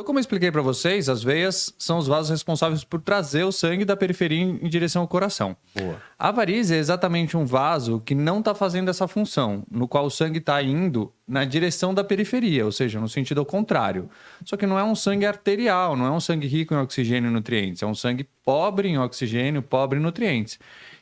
Então, como eu expliquei para vocês, as veias são os vasos responsáveis por trazer o sangue da periferia em direção ao coração. Boa. A varize é exatamente um vaso que não está fazendo essa função, no qual o sangue está indo na direção da periferia, ou seja, no sentido ao contrário. Só que não é um sangue arterial, não é um sangue rico em oxigênio e nutrientes, é um sangue pobre em oxigênio, pobre em nutrientes.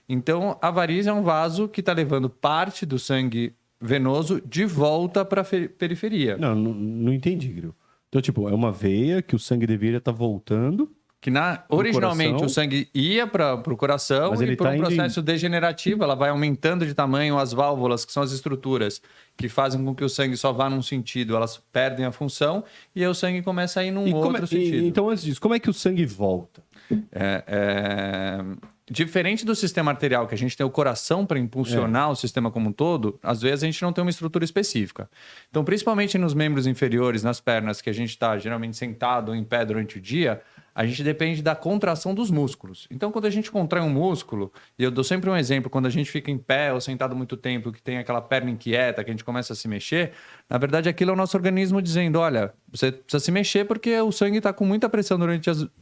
Então, a varize é um vaso que está levando parte do sangue venoso de volta para a periferia. Não entendi, Gril. Então, tipo, é uma veia que o sangue deveria estar voltando. Que originalmente coração, o sangue ia para o coração mas e ele por tá um indo processo degenerativo, ela vai aumentando de tamanho, as válvulas, que são as estruturas que fazem com que o sangue só vá num sentido, elas perdem a função e aí o sangue começa a ir num outro sentido. Então, antes disso, como é que o sangue volta? Diferente do sistema arterial, que a gente tem o coração para impulsionar o sistema como um todo, às vezes a gente não tem uma estrutura específica. Então, principalmente nos membros inferiores, nas pernas, que a gente está geralmente sentado ou em pé durante o dia, a gente depende da contração dos músculos. Então, quando a gente contrai um músculo, e eu dou sempre um exemplo, quando a gente fica em pé ou sentado muito tempo, que tem aquela perna inquieta, que a gente começa a se mexer, na verdade aquilo é o nosso organismo dizendo, olha, você precisa se mexer porque o sangue está com muita pressão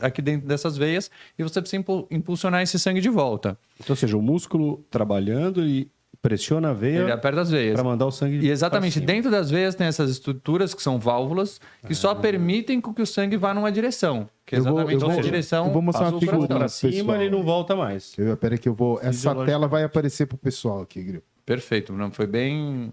aqui dentro dessas veias e você precisa impulsionar esse sangue de volta. Então, ou seja, o músculo trabalhando e pressiona a veia. Ele aperta as veias. Para mandar o sangue. E exatamente, dentro das veias tem essas estruturas que são válvulas que só permitem que o sangue vá numa direção. Que é exatamente a direção. Eu vou mostrar uma figura para cima, ele não volta mais. Peraí que eu vou. Essa tela vai aparecer pro pessoal aqui, Gril. Perfeito. Não, foi bem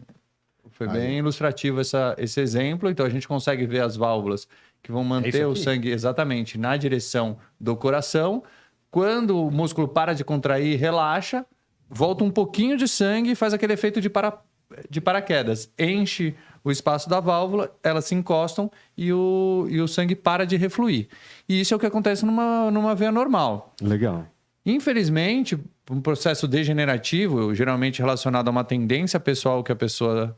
ilustrativo esse exemplo. Então a gente consegue ver as válvulas que vão manter o sangue exatamente na direção do coração. Quando o músculo para de contrair, relaxa, volta um pouquinho de sangue e faz aquele efeito de paraquedas. Enche o espaço da válvula, elas se encostam e o sangue para de refluir. E isso é o que acontece numa veia normal. Legal. Infelizmente, um processo degenerativo, geralmente relacionado a uma tendência pessoal que a pessoa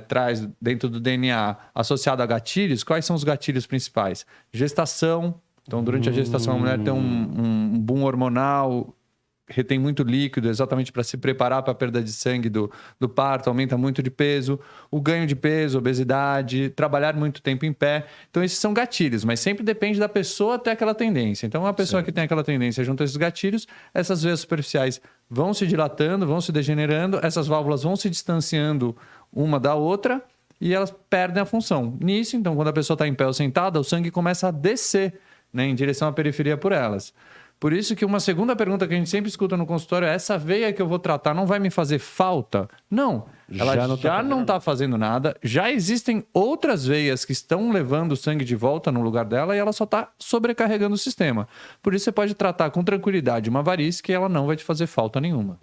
traz dentro do DNA, associado a gatilhos, quais são os gatilhos principais? Gestação. Então, durante a gestação, a mulher tem um boom hormonal, retém muito líquido exatamente para se preparar para a perda de sangue do parto, aumenta muito de peso, o ganho de peso, obesidade, trabalhar muito tempo em pé. Então, esses são gatilhos, mas sempre depende da pessoa ter aquela tendência. Então, uma pessoa que tem aquela tendência junto a esses gatilhos, essas veias superficiais vão se dilatando, vão se degenerando, essas válvulas vão se distanciando uma da outra e elas perdem a função. Nisso, então, quando a pessoa está em pé ou sentada, o sangue começa a descer em direção à periferia por elas. Por isso que uma segunda pergunta que a gente sempre escuta no consultório é: essa veia que eu vou tratar não vai me fazer falta? Não, ela já não está fazendo nada. Já existem outras veias que estão levando o sangue de volta no lugar dela e ela só está sobrecarregando o sistema. Por isso você pode tratar com tranquilidade uma varize que ela não vai te fazer falta nenhuma.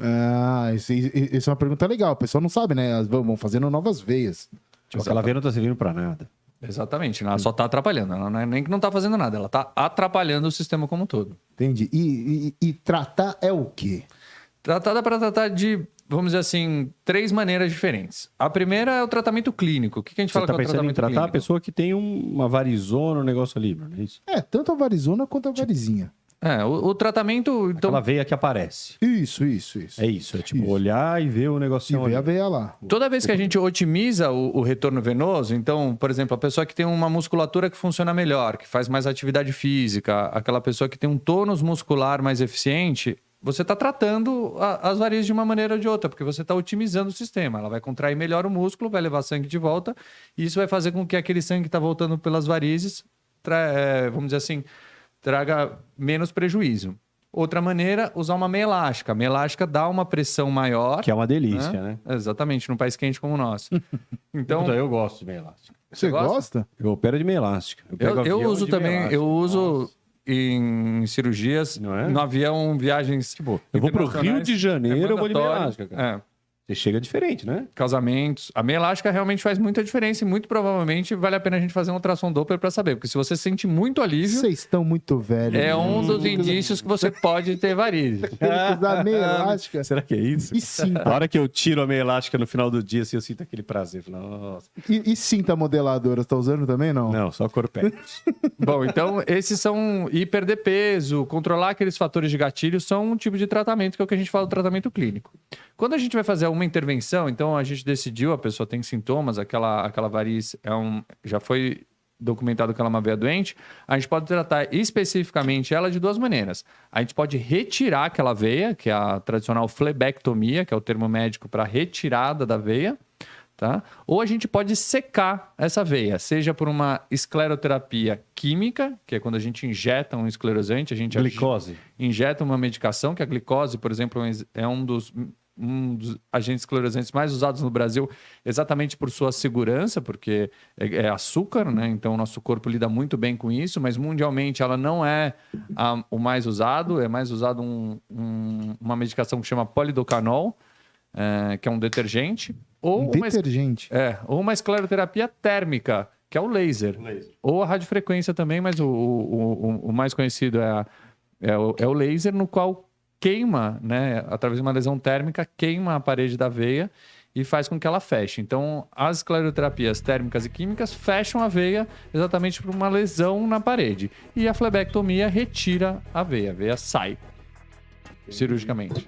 Isso é uma pergunta legal. O pessoal não sabe, né? Vão fazendo novas veias. Tipo, aquela veia não está servindo para nada. Exatamente, ela só está atrapalhando. Ela não é nem que não está fazendo nada, ela está atrapalhando o sistema como um todo. Entendi. E tratar é o quê? Tratar dá para tratar de, vamos dizer assim, 3 maneiras diferentes. A primeira é o tratamento clínico. O que a gente fala que é o tratamento tratar clínico? A pessoa que tem uma varizona, um negócio ali, não é isso? Tanto a varizona quanto a varizinha. O tratamento... Então... Aquela veia que aparece. Isso. É isso, é tipo olhar e ver o negocinho ali. E ver a veia lá. Toda vez que a gente otimiza o retorno venoso, então, por exemplo, a pessoa que tem uma musculatura que funciona melhor, que faz mais atividade física, aquela pessoa que tem um tônus muscular mais eficiente, você está tratando as varizes de uma maneira ou de outra, porque você está otimizando o sistema. Ela vai contrair melhor o músculo, vai levar sangue de volta, e isso vai fazer com que aquele sangue que está voltando pelas varizes, vamos dizer assim, traga menos prejuízo. Outra maneira, usar uma meia elástica. A meia elástica dá uma pressão maior. Que é uma delícia, né? Exatamente, num país quente como o nosso. Então, eu gosto de meia elástica. Você gosta? Eu opero de meia elástica. Eu uso também, eu uso em cirurgias, no avião, viagens. Tipo, eu vou pro Rio de Janeiro, eu vou de meia elástica, cara. Você chega diferente, né? Casamentos. A meia elástica realmente faz muita diferença e muito provavelmente vale a pena a gente fazer um ultrassom Doppler para saber. Porque se você sente muito alívio... Vocês estão muito velhos. É um dos indícios que você pode ter varize. Tem que usar meia elástica. Será que é isso? E sim. Na hora que eu tiro a meia elástica no final do dia, assim, eu sinto aquele prazer. Nossa. E cinta modeladora, tá usando também, não? Não, só corpete. Bom, então esses são... E perder peso, controlar aqueles fatores de gatilho são um tipo de tratamento que é o que a gente fala do tratamento clínico. Quando a gente vai fazer uma intervenção, então a gente decidiu, a pessoa tem sintomas, aquela variz já foi documentado que ela é uma veia doente, a gente pode tratar especificamente ela de duas maneiras. A gente pode retirar aquela veia, que é a tradicional flebectomia, que é o termo médico para retirada da veia, tá? Ou a gente pode secar essa veia, seja por uma escleroterapia química, que é quando a gente injeta um esclerosante, a gente Glicose. injeta uma medicação, que a glicose, por exemplo, é um dos agentes esclerosantes mais usados no Brasil, exatamente por sua segurança, porque é açúcar, né? Então o nosso corpo lida muito bem com isso, mas mundialmente ela não é o mais usado, é mais usado uma medicação que chama polidocanol, que é um detergente. Ou Detergente. ou uma escleroterapia térmica, que é o laser. Ou a radiofrequência também, mas o mais conhecido é o laser, no qual queima, né, através de uma lesão térmica, queima a parede da veia e faz com que ela feche. Então, as escleroterapias térmicas e químicas fecham a veia exatamente por uma lesão na parede. E a flebectomia retira a veia sai cirurgicamente.